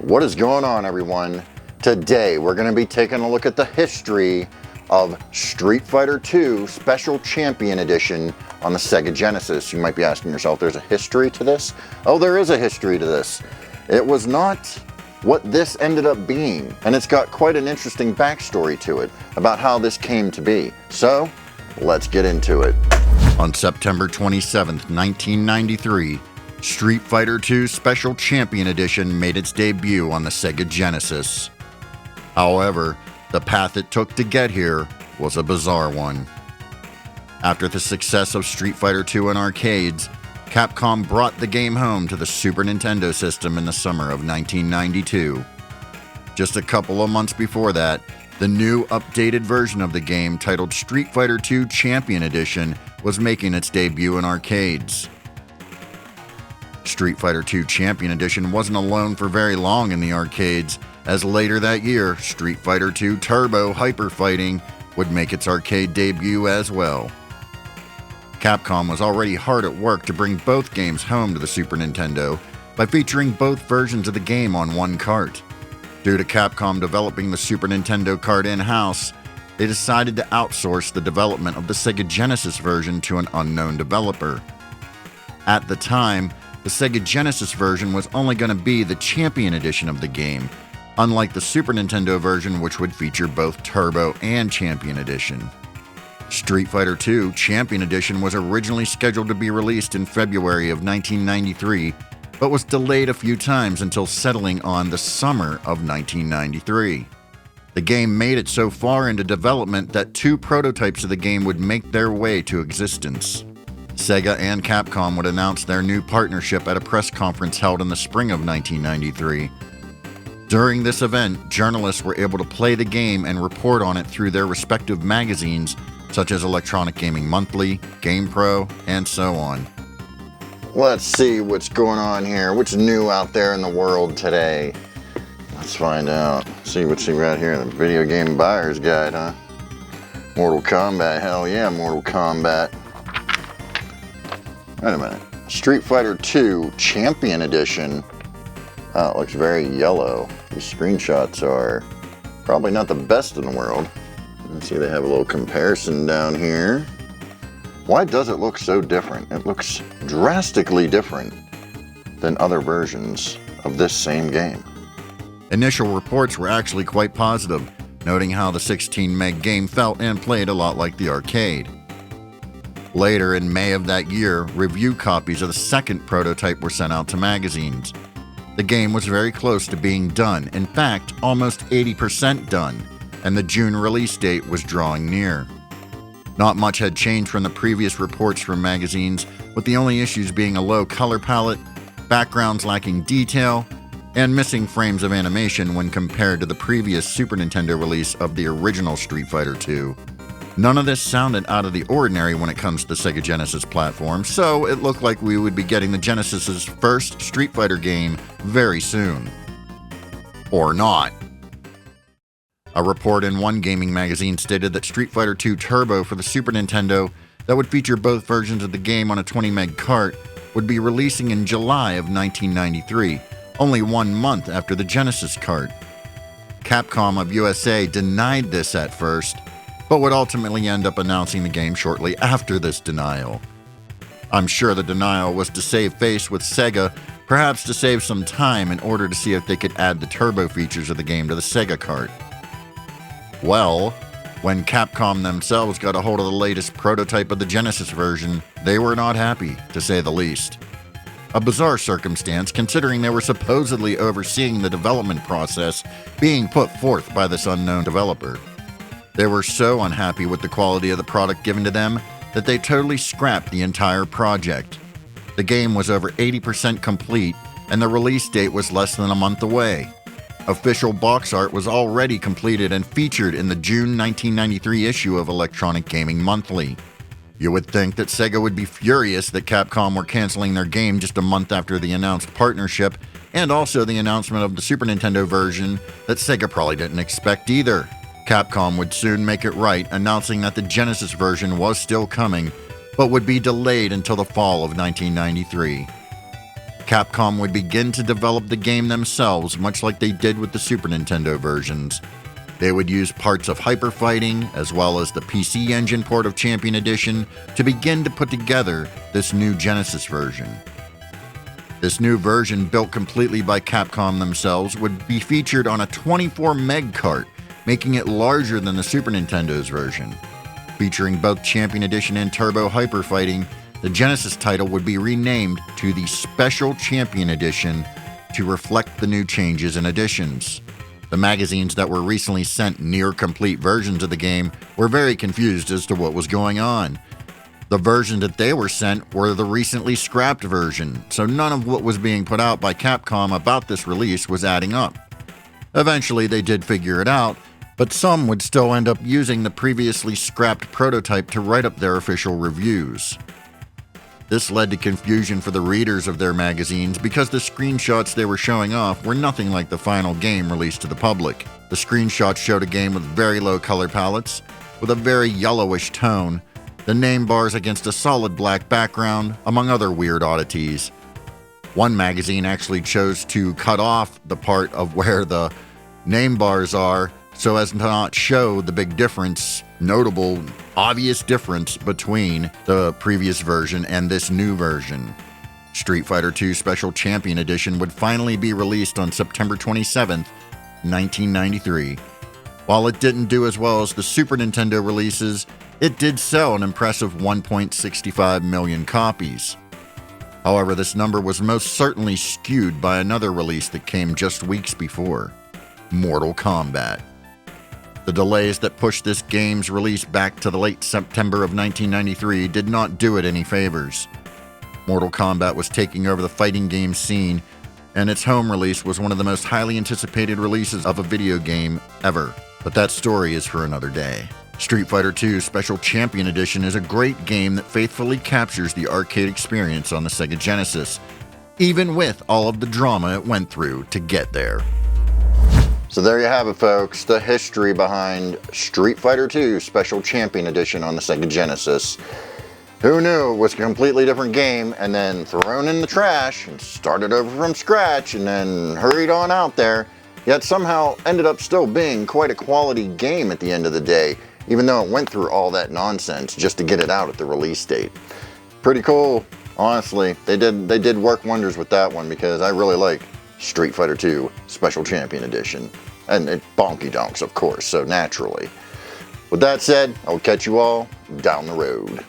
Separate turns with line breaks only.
What is going on, everyone? Today we're going to be taking a look at the history of Street Fighter II Special Champion Edition on the Sega Genesis. You might be asking yourself, there's a history to this? Oh, there is a history to this. It was not what this ended up being, and it's got quite an interesting backstory to it about how this came to be. So, let's get into it. On September 27th, 1993, Street Fighter II Special Champion Edition made its debut on the Sega Genesis. However, the path it took to get here was a bizarre one. After the success of Street Fighter II in arcades, Capcom brought the game home to the Super Nintendo system in the summer of 1992. Just a couple of months before that, the new updated version of the game titled Street Fighter II Champion Edition was making its debut in arcades. Street Fighter II Champion Edition wasn't alone for very long in the arcades, as later that year, Street Fighter II Turbo Hyper Fighting would make its arcade debut as well. Capcom was already hard at work to bring both games home to the Super Nintendo by featuring both versions of the game on one cart. Due to Capcom developing the Super Nintendo cart in-house, they decided to outsource the development of the Sega Genesis version to an unknown developer. At the time, the Sega Genesis version was only going to be the Champion Edition of the game, unlike the Super Nintendo version, which would feature both Turbo and Champion Edition. Street Fighter II Champion Edition was originally scheduled to be released in February of 1993, but was delayed a few times until settling on the summer of 1993. The game made it so far into development that two prototypes of the game would make their way to existence. Sega and Capcom would announce their new partnership at a press conference held in the spring of 1993. During this event, journalists were able to play the game and report on it through their respective magazines, such as Electronic Gaming Monthly, GamePro, and so on. Let's see what's going on here. What's new out there in the world today? Let's find out. See what we got here. The Video Game Buyer's Guide, huh? Mortal Kombat. Hell yeah, Mortal Kombat. Wait a minute. Street Fighter II Champion Edition. Oh, it looks very yellow. These screenshots are probably not the best in the world. Let's see, they have a little comparison down here. Why does it look so different? It looks drastically different than other versions of this same game. Initial reports were actually quite positive, noting how the 16 meg game felt and played a lot like the arcade. Later in May of that year, review copies of the second prototype were sent out to magazines. The game was very close to being done, in fact, almost 80% done, and the June release date was drawing near. Not much had changed from the previous reports from magazines, with the only issues being a low color palette, backgrounds lacking detail, and missing frames of animation when compared to the previous Super Nintendo release of the original Street Fighter II. None of this sounded out of the ordinary when it comes to the Sega Genesis platform, so it looked like we would be getting the Genesis's first Street Fighter game very soon. Or not. A report in one gaming magazine stated that Street Fighter II Turbo for the Super Nintendo, that would feature both versions of the game on a 20 meg cart, would be releasing in July of 1993, only 1 month after the Genesis cart. Capcom of USA denied this at first, but would ultimately end up announcing the game shortly after this denial. I'm sure the denial was to save face with Sega, perhaps to save some time in order to see if they could add the turbo features of the game to the Sega cart. Well, when Capcom themselves got a hold of the latest prototype of the Genesis version, they were not happy, to say the least. A bizarre circumstance considering they were supposedly overseeing the development process being put forth by this unknown developer. They were so unhappy with the quality of the product given to them that they totally scrapped the entire project. The game was over 80% complete, and the release date was less than a month away. Official box art was already completed and featured in the June 1993 issue of Electronic Gaming Monthly. You would think that Sega would be furious that Capcom were canceling their game just a month after the announced partnership, and also the announcement of the Super Nintendo version that Sega probably didn't expect either. Capcom would soon make it right, announcing that the Genesis version was still coming, but would be delayed until the fall of 1993. Capcom would begin to develop the game themselves, much like they did with the Super Nintendo versions. They would use parts of Hyper Fighting, as well as the PC Engine port of Champion Edition, to begin to put together this new Genesis version. This new version, built completely by Capcom themselves, would be featured on a 24 meg cart, making it larger than the Super Nintendo's version. Featuring both Champion Edition and Turbo Hyper Fighting, the Genesis title would be renamed to the Special Champion Edition to reflect the new changes and additions. The magazines that were recently sent near-complete versions of the game were very confused as to what was going on. The version that they were sent were the recently scrapped version, so none of what was being put out by Capcom about this release was adding up. Eventually they did figure it out, but some would still end up using the previously scrapped prototype to write up their official reviews. This led to confusion for the readers of their magazines because the screenshots they were showing off were nothing like the final game released to the public. The screenshots showed a game with very low color palettes, with a very yellowish tone, the name bars against a solid black background, among other weird oddities. One magazine actually chose to cut off the part of where the name bars are so as to not show the big difference, notable, obvious difference between the previous version and this new version. Street Fighter II Special Champion Edition would finally be released on September 27th, 1993. While it didn't do as well as the Super Nintendo releases, it did sell an impressive 1.65 million copies. However, this number was most certainly skewed by another release that came just weeks before, Mortal Kombat. The delays that pushed this game's release back to the late September of 1993 did not do it any favors. Mortal Kombat was taking over the fighting game scene, and its home release was one of the most highly anticipated releases of a video game ever. But that story is for another day. Street Fighter II Special Champion Edition is a great game that faithfully captures the arcade experience on the Sega Genesis, even with all of the drama it went through to get there. So there you have it, folks, the history behind Street Fighter II Special Champion Edition on the Sega Genesis. Who knew it was a completely different game and then thrown in the trash and started over from scratch and then hurried on out there, yet somehow ended up still being quite a quality game at the end of the day, even though it went through all that nonsense just to get it out at the release date. Pretty cool, honestly. They did work wonders with that one because I really like Street Fighter II Special Champion Edition. And it bonky donks, of course, so naturally. With that said, I'll catch you all down the road.